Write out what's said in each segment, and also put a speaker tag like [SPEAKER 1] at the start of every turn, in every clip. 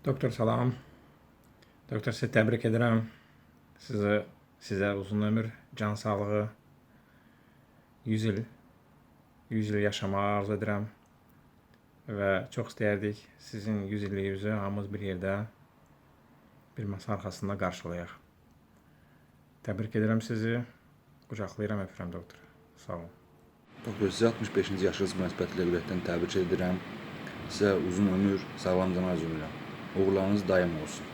[SPEAKER 1] Doktor salam. Doktor sizi təbrik edirəm. Sizə uzun ömür, can sağlığı, 100 il yaşamağı arzu edirəm. Və çox istəyərdik sizin 100 illiyinizi hamımız bir yerdə, bir masa arxasında qarşılayaq. Təbrik edirəm sizi. Qucaqlayıram, öpürəm doktor. Sağ olun.
[SPEAKER 2] Doktor, sizə 65-ci yaşınız münasibətilə ürəkdən təbrik edirəm. Sizə uzun ömür, sağlam can arzu edirəm. Uğurlarınız daim olsun.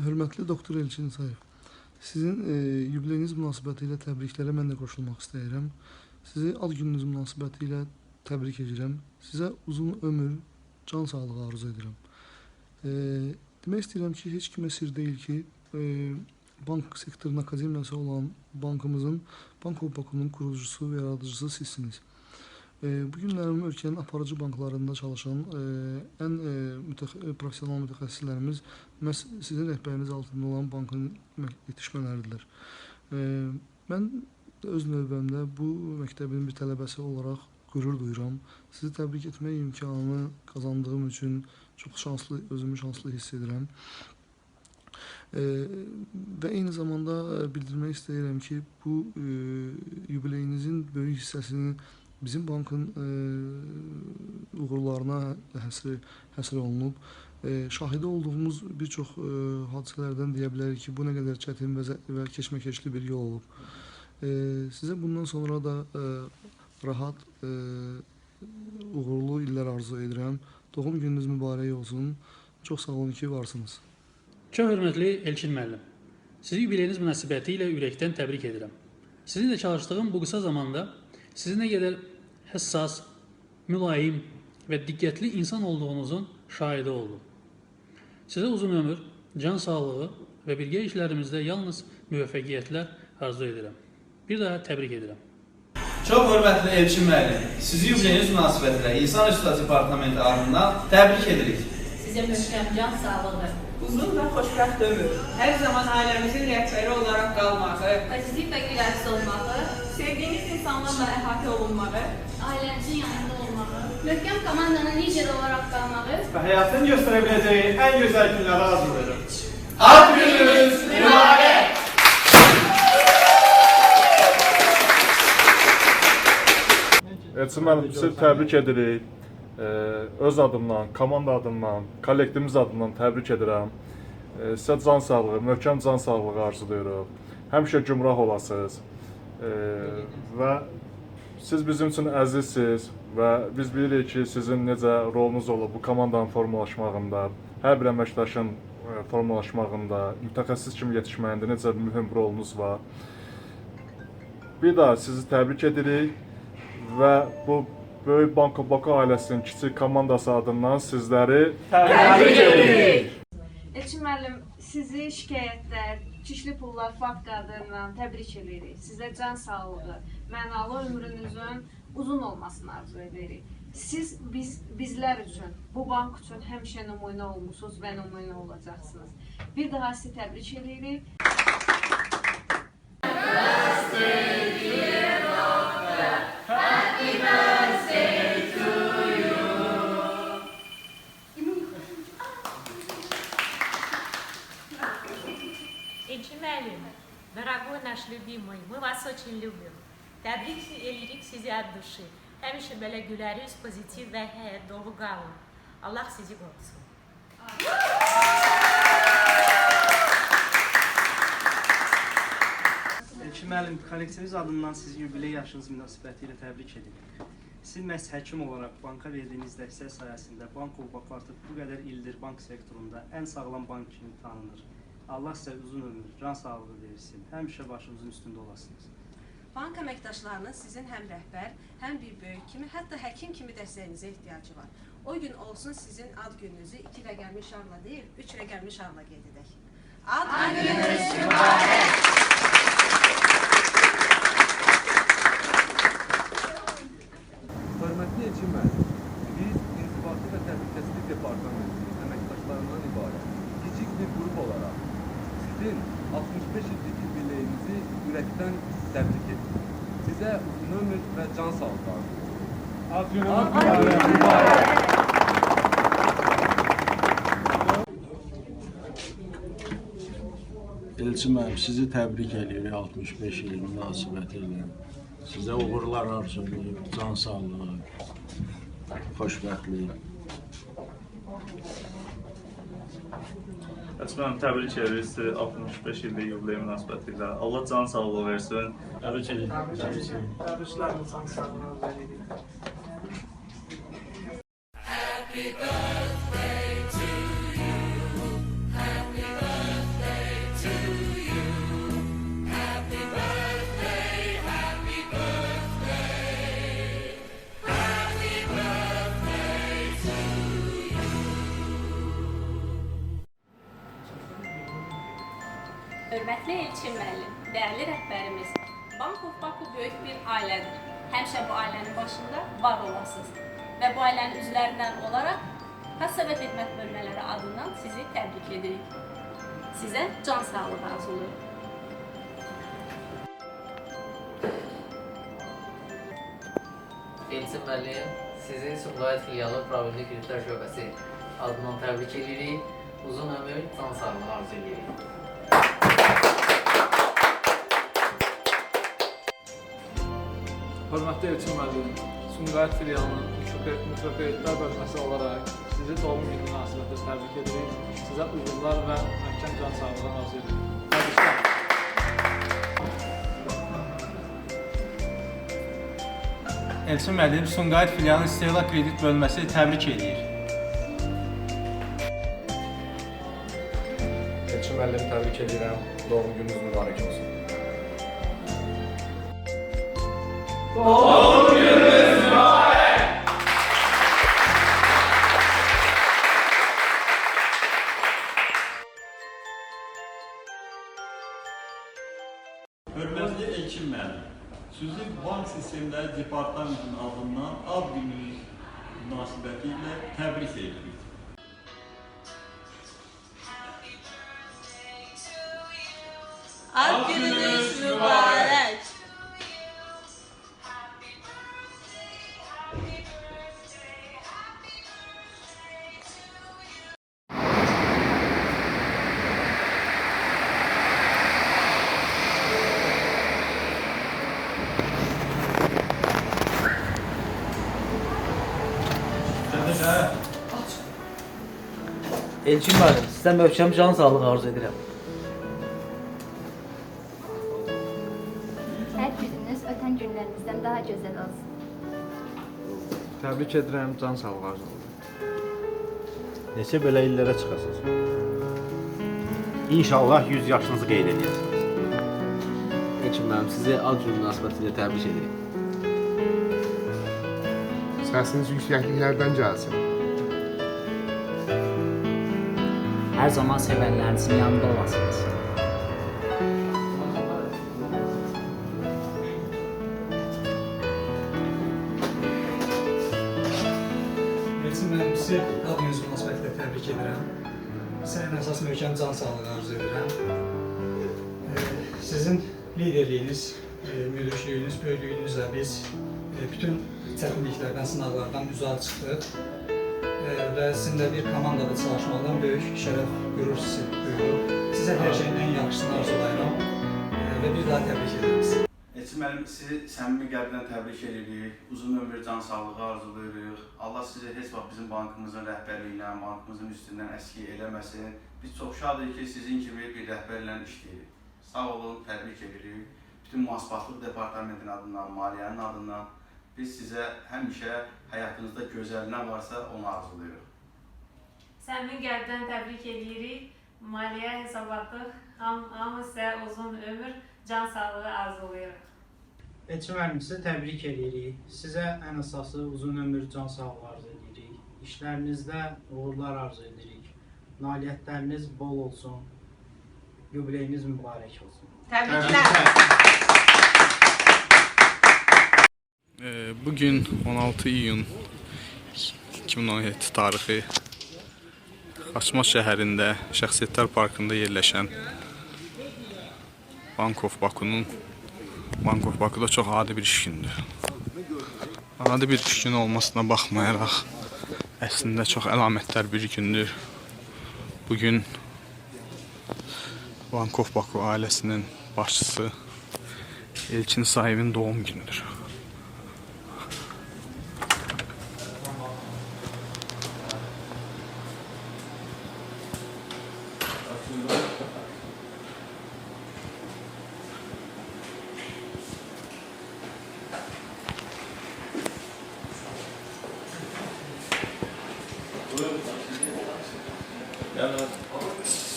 [SPEAKER 3] Hörmətli doktor Elçin Sayev, sizin yubileyiniz münasibətilə təbriklərə mən də qoşulmaq istəyirəm. Sizi ad gününüz münasibətilə təbrik edirəm. Sizə uzun ömür, can sağlığı arzu edirəm. Demək istəyirəm ki, heç kimə sir deyil ki, bank sektorunun akademiyası olan bankımızın, Bank Baku'nun kurucusu və yaradıcısı sizsiniz. Bu günlərim ölkənin aparıcı banklarında çalışan ən profesional mütəxəssislərimiz məhz sizin rəhbəriniz altında olan bankın yetişmələridirlər. Mən öz növbəmdə bu məktəbin bir tələbəsi olaraq qürur duyuram. Sizi təbrik etmək imkanını qazandığım üçün çox şanslı, özümü şanslı hiss edirəm. Və eyni zamanda bildirmək istəyirəm ki, bu yubileyinizin böyük hissəsini bizim bankın uğurlarına həsr olunub. Şahidi olduğumuz bir çox hadisələrdən deyə bilərik ki, bu nə qədər çətin və keşməkeşli bir yol olub. Sizə bundan sonra da rahat, uğurlu illər arzu edirəm. Doğum gününüz mübarək olsun. Çox sağ olun ki, varsınız.
[SPEAKER 4] Çox hörmətli Elçin müəllim, sizi yubileyiniz münasibəti ilə ürəkdən təbrik edirəm. Sizinlə çalışdığım bu qısa zamanda sizin nə qədər həssas, mülayim və diqqətli insan olduğunuzun şahidi oldum. Sizə uzun ömür, can sağlığı və birgə işlərimizdə yalnız müvəffəqiyyətlər arzu edirəm. Bir daha təbrik edirəm.
[SPEAKER 5] Çox hörmətli Elçin müəllim, sizi yubileyiniz münasibətilə İnsan Resursları Departamenti adından təbrik edirik.
[SPEAKER 6] Sizə möhkəm can sağlığı,
[SPEAKER 7] uzun və xoşbəxt ömür, hər zaman ailəmizin rəhbəri olaraq qalmağı,
[SPEAKER 6] pozitiv və gülərsiz olmağı,
[SPEAKER 7] sevdiyiniz insanlarla əhatə olunmağı,
[SPEAKER 6] ailənizin yanında olmağı, möhkəm komandanın lider olaraq qalmağı
[SPEAKER 8] və həyatın göstərə biləcəyi ən gözəl günləri arzulayırım.
[SPEAKER 5] Ad gününüz mübarək!
[SPEAKER 9] Elçin müəllim, sizi təbrik edirik. Öz adımdan, komanda adından, kollektivimiz adından təbrik edirəm. Sizə can sağlığı, möhkəm can sağlığı arzulayırıq. Həmişə gümrah olasınız. Və siz bizim üçün əzizsiniz və biz bilirik ki, sizin necə rolunuz olub bu komandanın formalaşmağında, hər bir əməkdaşın formalaşmağında, mütəxəssis kimi yetişməyində necə mühüm rolunuz var. Bir daha sizi təbrik edirik və bu Böyük Bank Baku ailəsinin kiçik komandası adından sizləri təbrik edirik.
[SPEAKER 10] Elçin müəllim, sizi şikayətlər, çişli pullar fakt qadrından təbrik edirik. Sizə can sağlığı, mənalı ömrünüzün uzun olmasını arzu edirik. Siz bizlər üçün, bu bank üçün həmişə nümunə olmusunuz və nümunə olacaqsınız. Bir daha sizi təbrik edirik.
[SPEAKER 11] Elçin müəllim, dорогой наш любимый, мы вас очень любим. Təbrik edirik sizi od duşi. Həmişə belə güləriz, pozitiv və həyat dolu qalın. Allah sizi qorusun.
[SPEAKER 8] Elçin müəllim, kollektivimiz adından sizi yubiley yaşınız münasibəti ilə təbrik edirik. Siz məhz həkim olaraq banka verdiyiniz dəstək sayəsində Bank Baku artıq bu qədər ildir bank sektorunda ən sağlam bank kimi tanınır. Allah sizə uzun ömür, can sağlığı versin. Həmişə başımızın üstündə olasınız.
[SPEAKER 12] Bank əməkdaşlarının sizin həm rəhbər, həm bir böyük kimi, hətta həkim kimi dəstəyinizə ehtiyacı var. O gün olsun sizin ad gününüzü 2 rəqəmli şarla deyil, 3 rəqəmli şarla qeyd edək. Ad gününüz mübarək!
[SPEAKER 13] Hörmətli Elçin müəllim, biz İnzibati və Təhlükəsizlik Departamentinin əməkdaşlarından ibarət kiçik bir qrup olaraq sizin 65 illik yubileyinizi ürəkdən təbrik edirik. Sizə uzun ömür və can sağlığı arzulayırıq. Ad gününüz mübarək!
[SPEAKER 14] Elçin müəllim, sizi təbrik edirik 65 il münasibətilə. Sizə uğurlar arzulayırıq, can sağlığı, xoşbəxtlik.
[SPEAKER 15] Mən təbrik edirik sizi 65 illik yubiley münasibətilə. Allah can sağlığı versin.
[SPEAKER 14] Təbrik edirik.
[SPEAKER 8] Təbrikləriniz can sağlığı veririk.
[SPEAKER 16] Happy birthday to you. Happy birthday to you. Happy birthday, happy birthday. Happy birthday to you.
[SPEAKER 17] Hörmətli Elçin müəllim, dəyərli rəhbərimiz, Bank of Baku böyük bir ailədir. Həmişə bu ailənin başında var olasınız. Və bu ailənin üzvlərindən olaraq kassa və xidmət bölmələri adından sizi təbrik edirik. Sizə can sağlığı arzulayırıq.
[SPEAKER 18] Elçin müəllim, sizi Sumqayıt filialı Problemli Kreditlər şöbəsi adından təbrik edirik. Uzun ömür, can sağlığı arzu edirik.
[SPEAKER 19] Hörmətli Elçin müəllim, Sumqayıt filialının mikrokreditlər bölməsi olaraq sizi doğum günü münasibətilə təbrik edirik. Sizə uğurlar və möhkəm can sağlığı arzu edirik. Təbriklər.
[SPEAKER 1] Elçin müəllim, Sumqayıt filialının istehlak kredit bölməsi təbrik edir.
[SPEAKER 20] Elçin müəllim, təbrik edirəm. Doğum gününüz mübarək olsun.
[SPEAKER 16] Doğum gününüz mübarək!
[SPEAKER 21] Hörmətli Elçin müəllim, sizi Bank Sistemləri Departamentinin adından ad gününüz münasibətilə təbrik edirik.
[SPEAKER 16] Ad gününüz mübarək!
[SPEAKER 22] Elçin müəllim, sizə möhkəm can sağlığı arzu edirəm.
[SPEAKER 23] Hər gününüz ötən günlərinizdən daha gözəl olsun.
[SPEAKER 24] Təbrik edirəm, can sağlığı arzu edirəm. Neçə belə illərə çıxasınız.
[SPEAKER 25] İnşallah 100 yaşınızı qeyd edəcəksiniz.
[SPEAKER 22] Elçin müəllim, sizi ad günü münasibətilə təbrik edirik.
[SPEAKER 24] Səsiniz yüksəkliklərdən gəlsin.
[SPEAKER 26] Hər zaman sevənlərinizin yanında olasınız.
[SPEAKER 4] Elçin müəllim, sizi ad gününüz münasibətilə təbrik edirəm. Sizə ən əsas möhkəm can sağlığı arzu edirəm. Sizin liderliyiniz, müdürçülüyünüz, böyüklüyünüzlə biz bütün çətinliklərdən, sınaqlardan üzar çıxdıq. Və sizinlə bir komandada çalışmaqdan böyük şərəf, qürur hissi duyuruq. Sizə hər şeyin ən yaxşısını arzulayıram və bir daha təbrik edirəm sizi.
[SPEAKER 5] Elçin müəllim, sizi səmimi qəlbdən təbrik edirik. Uzun ömür, can sağlığı arzulayırıq. Allah sizi heç vaxt bizim bankımızın rəhbərliyindən, bankımızın üstündən əski eləməsin. Biz çox şadıq ki, sizin kimi bir rəhbərlə işləyirik. Sağ olun, təbrik edirik. Bütün Mühasibatlıq Departamentinin adından, Maliyyənin adından biz sizə həmişə həyatınızda gözəl nə varsa onu arzulayırıq.
[SPEAKER 11] Səmin qəlbdən təbrik edirik. Maliyyə hesabatlıq, hamı sizə uzun ömür, can sağlığı arzulayırıq.
[SPEAKER 8] Elçin müəllim, sizi təbrik edirik. Sizə ən əsası uzun ömür, can sağlığı arzu edirik. İşlərinizdə uğurlar arzu edirik. Nailiyyətləriniz bol olsun. Yubileyiniz mübarək olsun.
[SPEAKER 7] Təbriklər.
[SPEAKER 27] Bugün 16 iyun 2017 tarixi Xaçmaz şəhərində Şəxsiyyətlər Parkında yerləşən Bank of Baku'da çox adi bir iş gündür. Adi bir iş günü olmasına baxmayaraq əslində çox əlamətdar bir gündür. Bugün Bank of Baku ailəsinin başçısı Elçin Sayevin doğum günüdür.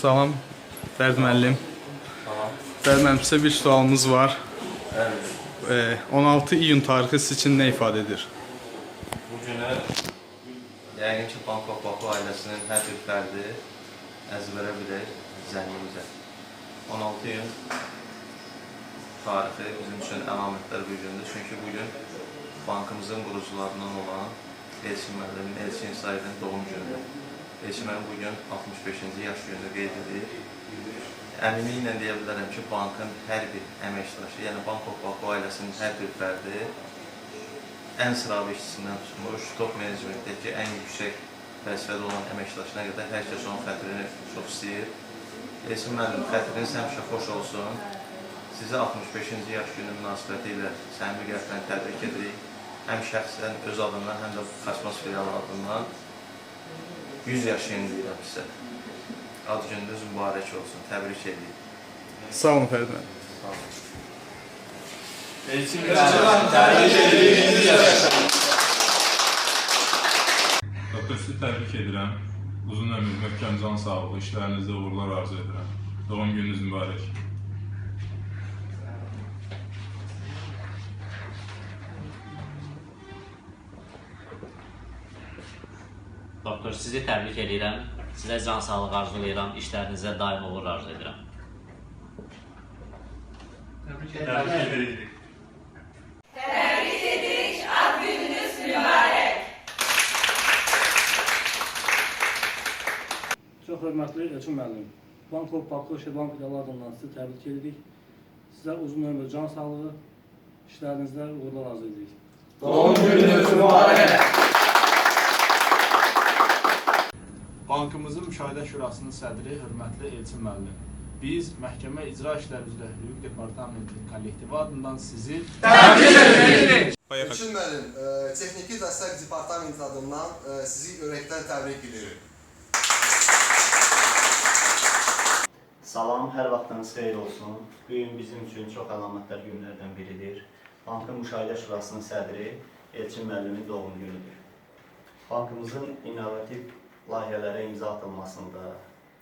[SPEAKER 27] Salam, Fərd müəllim. Fərd müəllim, sizə bir sualımız var. 16 iyun tarixi siz için ne ifade edir?
[SPEAKER 2] Bu günü yəqin ki, Bank of Baku ailəsinin hər bir fərdi əzbərə bilir zənnimizə. 16 iyun tarixi bizim üçün əlamətlər bir gündür. Çünki bugün bankımızın qurucularından olan Elçin müəllimin, Elçin Sayevin doğum günüdür. Elçin müəllim bugün 65-ci yaş gününü qeyd edir. Əminliklə deyə bilərəm ki, bankın hər bir əməkdaşı, yəni Bank of Baku ailəsinin hər bir fərdi ən sıravi işçisindən tutmuş, top menecmentdəki ən yüksək vəzifədə olan əməkdaşına qədər hər kəs onun xətrini çox istəyir. Elçin müəllim, xətriniz həmişə xoş olsun. Sizə 65-ci yaş günü münasibəti ilə səmimi qəlbdən təbrik edirik. Həm şəxsən öz adından, həm də Xaçmaz filialı adından 100 yaşını deyirəm sizə. Ad gününüz mübarək olsun. Təbrik edirik.
[SPEAKER 27] Sağ olun Fərid müəllim.
[SPEAKER 2] Sağ olun.
[SPEAKER 27] Elçin müəllim, təbrik edirik. Doktor, sizi təbrik edirəm. Uzun ömür, möhkəm can sağlığı, işlərinizdə uğurlar arzu edirəm. Doğum gününüz mübarək.
[SPEAKER 26] Doktor, sizi təbrik edirəm. Sizə can sağlığı arzulayıram. İşlərinizə daim uğur arzu edirəm.
[SPEAKER 15] Təbrik edirik.
[SPEAKER 16] Təbrik edirik, ad gününüz mübarək.
[SPEAKER 22] Çox hörmətli Elçin müəllim, Bank of Baku Şirvan filialı adından sizi təbrik edirik. Sizə uzun ömür, can sağlığı, işlərinizdə uğurlar arzu edirik.
[SPEAKER 24] Doğum gününüz mübarək. Bankımızın Müşahidə Şurasının sədri hörmətli Elçin müəllim. Biz Məhkəmə İcra İşləri üzrə Hüquq Departamentinin kollektivi adından sizi təbrik edirik.
[SPEAKER 3] Elçin müəllim, Texniki Dəstək Departamenti adından sizi ürəkdən təbrik edirik.
[SPEAKER 6] Salam, hər vaxtınız xeyir olsun. Bu gün bizim üçün çox əlamətlər günlərdən biridir. Bankın Müşahidə Şurasının sədri Elçin müəllimin doğum günüdür. Bankımızın innovativ layihələrə imza atılmasında,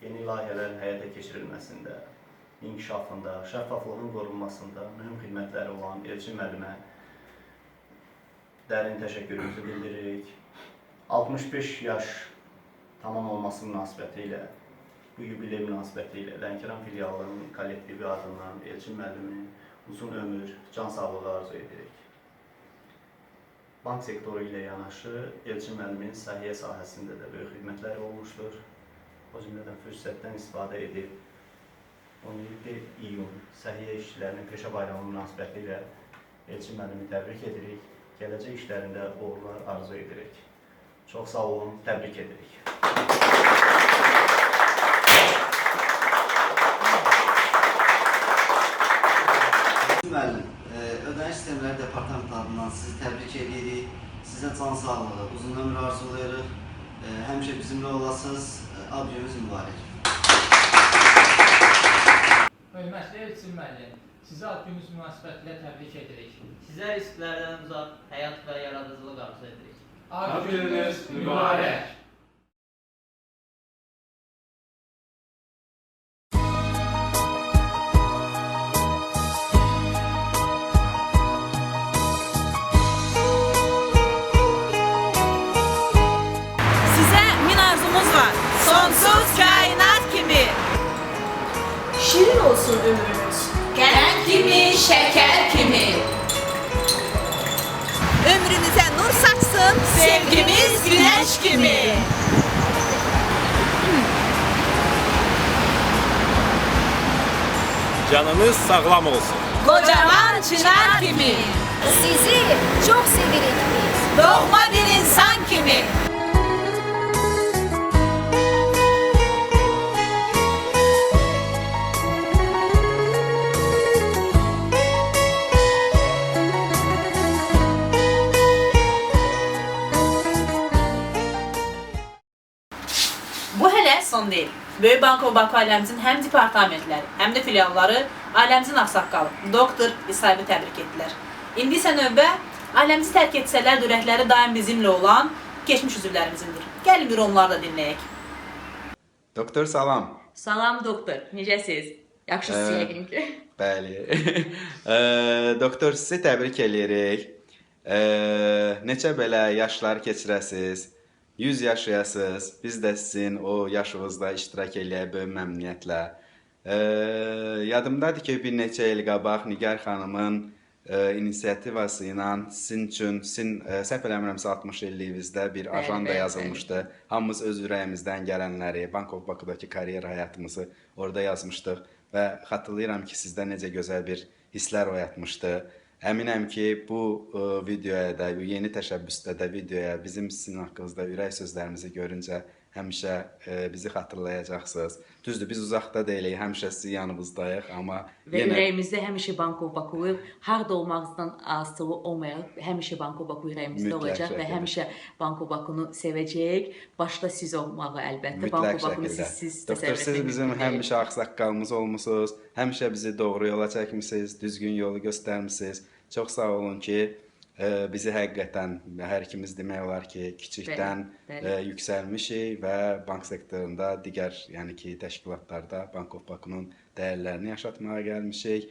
[SPEAKER 6] yeni layihələrin həyata keçirilməsində, inkişafında, şəffaflığın qorunmasında mühüm xidmətləri olan Elçin müəllimə dərin təşəkkürümüzü bildiririk. 65 yaş tamam olması münasibəti ilə, bu yubiley münasibəti ilə Lənkəran filialının kollektivi adından Elçin müəllimin uzun ömür, can sağlığı arzu edirik. Bank sektoru ilə yanaşı Elçin müəllimin səhiyyə sahəsində də böyük xidmətləri olmuşdur. O cümlədən fürsətdən istifadə edib 17 iyun səhiyyə işçilərinin peşə bayramı münasibəti ilə Elçin müəllimi təbrik edirik. Gələcək işlərində uğurlar arzu edirik. Çox sağ olun, təbrik edirik.
[SPEAKER 9] Müəllim, Ödəniş Sistemləri Departamenti adından sizi təbrik edirik. Sizə can sağlığı, uzun ömür arzulayırıq. Həmişə bizimlə olasınız. Ad gününüz mübarək.
[SPEAKER 10] Hörmətli Elçin müəllim, sizə ad gününüz münasibətilə təbrik edirik.
[SPEAKER 18] Sizə risklərdən uzaq həyat və yaradıcılıq arzu edirik.
[SPEAKER 10] Ad gününüz mübarək.
[SPEAKER 16] Şirin olsun ömrünüz, qələm kimi, şəkər kimi. Ömrünüzə nur saçsın, sevgimiz güneş kimi.
[SPEAKER 25] Canınız sağlam olsun.
[SPEAKER 16] Kocaman çınar kimi. Sizi çok sevirik biz. Doğma bir insan kimi.
[SPEAKER 1] son deyil. Böyük Bankov Bakı ailəmizin həm departamentləri, həm də filialları ailəmizin ağsaqqalı, doktor İsayevi təbrik etdilər. İndi isə növbə ailəmizi tərk etsələr də ürəkləri daim bizimlə olan keçmiş üzvlərimizindir. Gəlin bir onları da dinləyək.
[SPEAKER 12] Doktor salam.
[SPEAKER 1] Salam doktor, necəsiz? Yaxşısınız yəqin ki.
[SPEAKER 12] Bəli. Doktor sizi təbrik eləyirik. Neçə belə yaşlar keçirəsiz, 100 yaşayasınız. Biz də sizin o yaşınızda iştirak eləyək böyük məmnuniyyətlə. Yadımdadır ki, bir neçə il qabaq Nigar xanımın inisiativası ilə sizin üçün, səhv eləmirəmsə 60 illiyinizdə bir ajanda yazılmışdı. Hamımız öz ürəyimizdən gələnləri, Bankov Bakıdakı karyer həyatımızı orada yazmışdıq və xatırlayıram ki, sizdə necə gözəl bir hisslər oyatmışdı. Əminəm ki, bu videoya da, bu yeni təşəbbüsdə də videoya bizim sizin haqqınızda ürək sözlərimizi görüncə həmişə bizi xatırlayacaqsınız. Düzdür, biz uzaqda deyilik, həmişə sizin yanınızdayıq, amma
[SPEAKER 1] Və ürəyimizdə həmişə Bankov Bakı, harda olmağınızdan asılı olmayaraq, həmişə Bankov Bakı ürəyimizdə olacaq və həmişə Bankov Bakını sevəcəyik. Başda siz olmağı əlbəttə, Bankov Bakını siz
[SPEAKER 12] Doktor, siz bizim həmişə ağsaqqalımız olmusunuz, həmişə bizi doğru yola çəkmişsiniz, düzgün yolu göstərmişsiniz. Çox sağ olun ki, bizi həqiqətən hər ikimiz demək olar ki, kiçikdən yüksəlmişik və bank sektorunda digər, yəni ki, təşkilatlarda Bankov Bakının dəyərlərini yaşatmağa gəlmişik.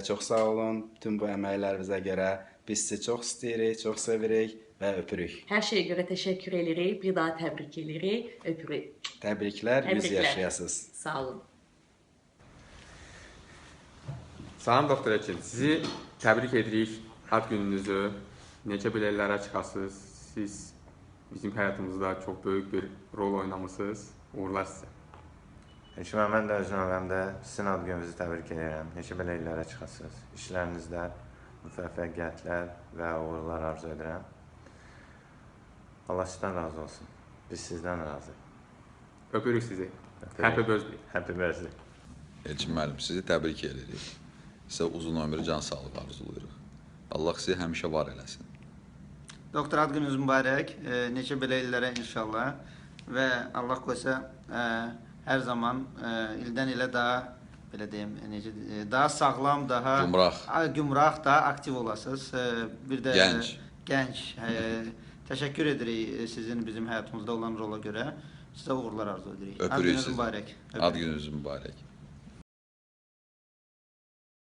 [SPEAKER 12] Çox sağ olun bütün bu əməklərinizə görə. Biz sizi çox istəyirik, çox sevirik və öpürük.
[SPEAKER 1] Hər şeyə görə təşəkkür edirik, bir daha təbrik edirik, öpürük.
[SPEAKER 12] Təbriklər, 100 yaşayasınız.
[SPEAKER 1] Sağ olun.
[SPEAKER 13] Salam doktor Ekin, sizi təbrik edirik ad gününüzü. Necə belə illərə çıxasınız. Siz bizim həyatımızda çox böyük bir rol oynamışsınız. Uğurlar sizə.
[SPEAKER 14] Hökümə, mən də öz növbəmdə sizin ad gününüzü təbrik edirəm. Necə belə illərə çıxasınız. İşlərinizdə müvəffəqiyyətlər və uğurlar arzu edirəm. Allah sizdən razı olsun. Biz sizdən razıyıq.
[SPEAKER 13] Öpürük sizi. Happy birthday.
[SPEAKER 14] Happy birthday.
[SPEAKER 17] Elçin müəllim, sizi təbrik edirik. Sizə uzun ömür, can sağlığı arzulayırıq. Allah sizi həmişə var eləsin.
[SPEAKER 19] Doktor, ad gününüz mübarək. Neçə belə illərə inşallah. Və Allah qoysa hər zaman ildən ilə daha, belə deyim, daha sağlam, daha gümrah, daha aktiv olasınız. Bir də gənc. Təşəkkür edirik sizin bizim həyatımızda olan rola görə. Sizə uğurlar arzu edirik.
[SPEAKER 17] Öpürük sizi.
[SPEAKER 19] Ad gününüz mübarək.
[SPEAKER 17] Ad gününüz mübarək.